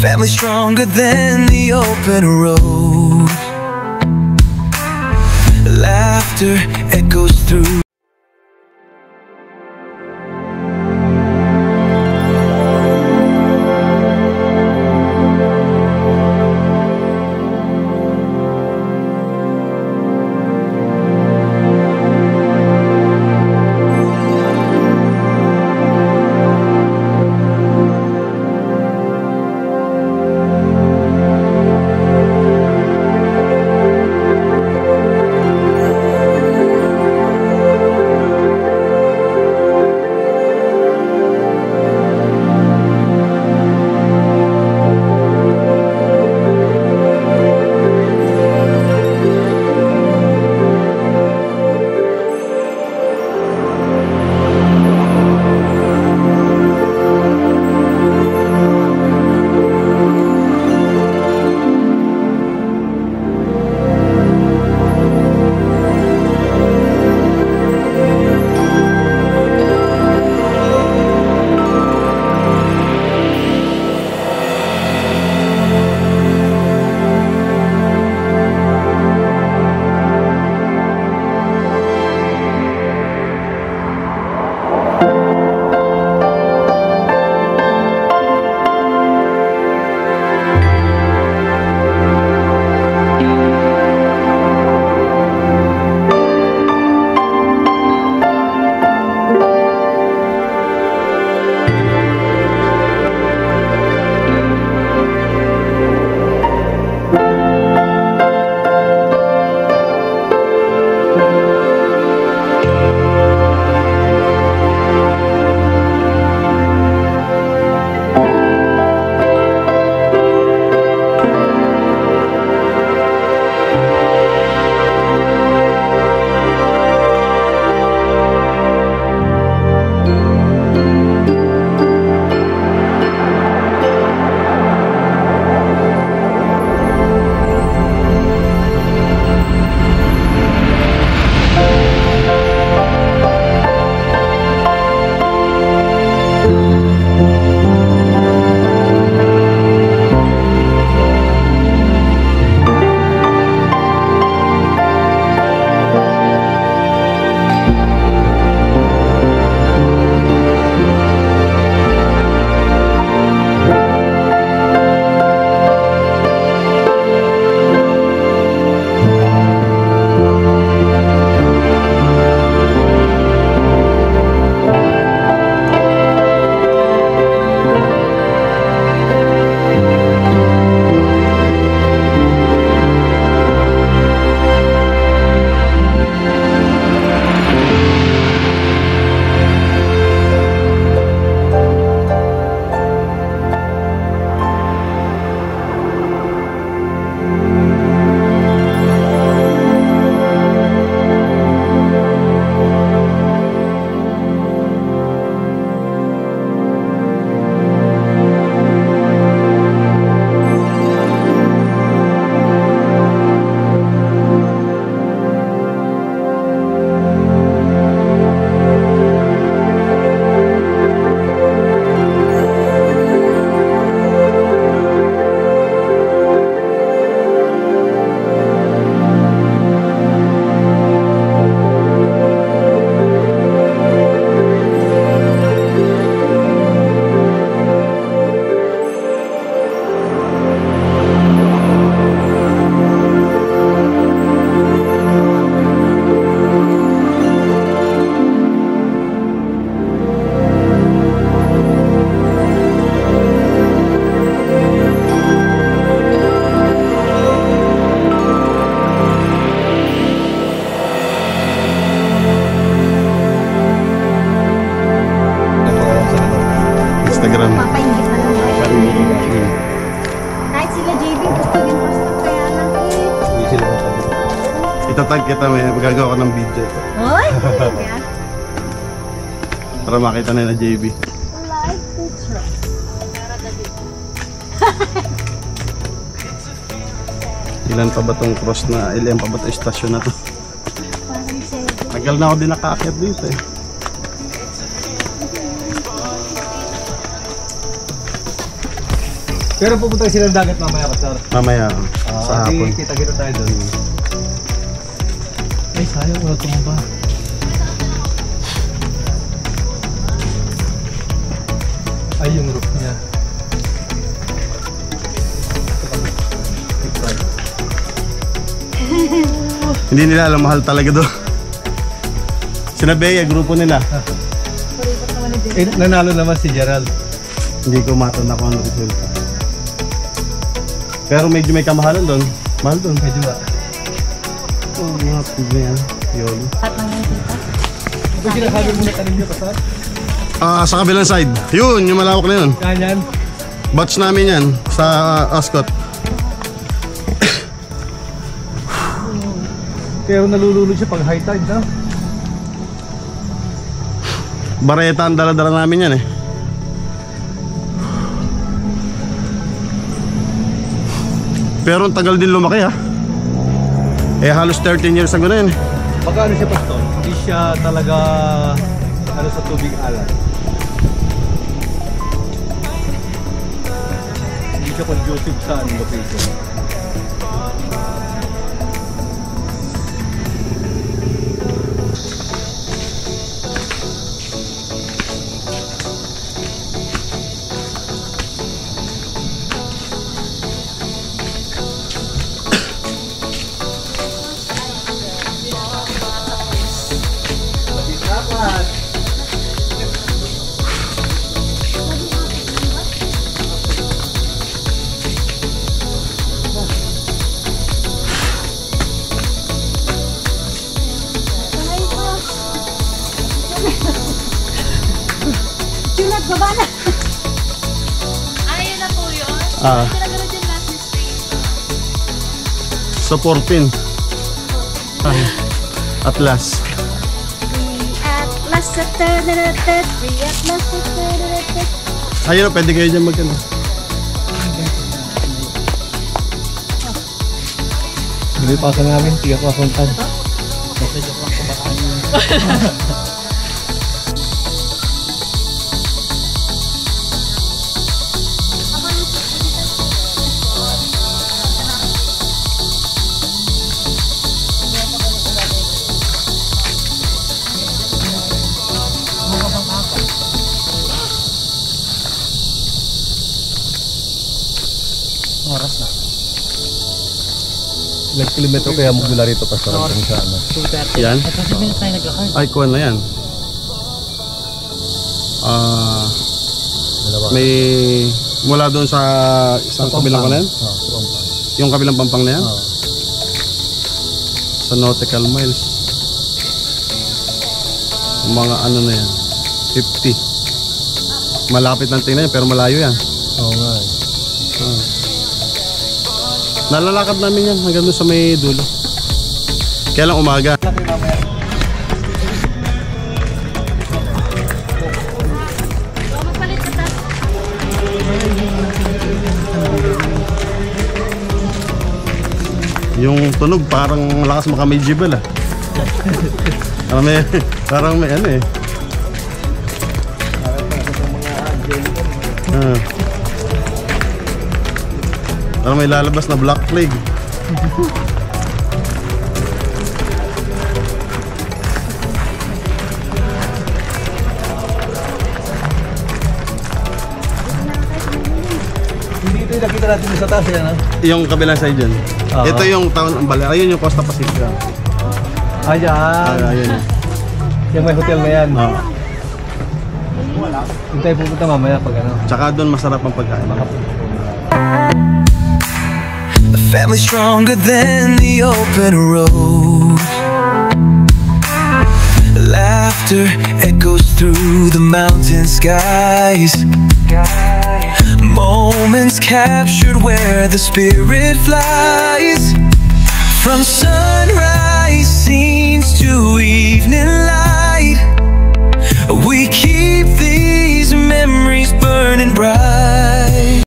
family stronger than the open road. Laughter echoes through. Itatag kita, may magagawa ko ng video. Hoy! Para makita nila JB. Live picture. Ilan pa ba tong cross na, ilan pa ba itong istasyon na to? Tagal na ako din nakaakyat dito eh. Pero pupunta sila ng dagat mamaya, Pastor. Mamaya, sa hapon. Kita-kita tayo doon. Ay, sayang, wala tumba. Ay, yung roof niya. Hindi nila alam, mahal talaga doon. Sina Bea, grupo nila. Nanalo naman si Gerald. Hindi ko matanda kung ano resulta. Pero medyo may kamahalan doon. Mahal doon. Medyo ba? Oh, mga pwede yan. Yolo. At nang nakita. Ito sinasabi mo na tanim niyo, Pastor? Sa kabilang side. Yun, yung malawak na yun. Ganyan. Batch namin yan sa Ascot. Pero nalulunod siya pag high tide, no? Bareta ang dala-dala namin yan eh. Pero ang tagal din lumaki ha. Eh halos 13 years ago na yun eh. Pagka ano siya, Pastor? Hindi siya talaga ano sa tubig alat. Hindi siya conducive sa location. Junat, baba na! Ayun na po yun. Ah. Pinagano dyan last street. Sa 14. Atlas. At last at free at last at Ayun o, pwede kayo dyan magkano. Hindi pa sa namin, tiga ko akuntan. Oras na. Ilang kilometro kaya magmula rito, Pastor? Kung saan na? Yan. At 20 minutes tayo naglakad. Ay, kuwan na yan. Dalawa. May mula doon sa isang kabilang ko na yan. Sa Pampang. Yung kabilang pampang na yan. Oo. Sa nautical miles. Mga ano na yan. 50. Malapit ng tingnan yan pero malayo yan. Oo nga eh. Nalalakad namin yan hanggang doon sa may dulo. Kaya lang umaga. Magpalit ka ta. Yung tunog parang malakas makamedjibal ah. Parang may ano eh. Parang may lalabas na black plague. Hindi ito yung nakita natin sa taas yan, ha? Yung kabilang side dyan. Ito yung town ng Balear. Ayun yung Costa Pacifica. Ayan. Ayun. Yung may hotel na yan. Oh. Yung tayo pupunta mamaya pag ano. Tsaka doon masarap ang pagkain. A family stronger than the open road. Laughter echoes through the mountain skies. Moments captured where the spirit flies. From sunrise scenes to evening light, we keep these memories burning bright.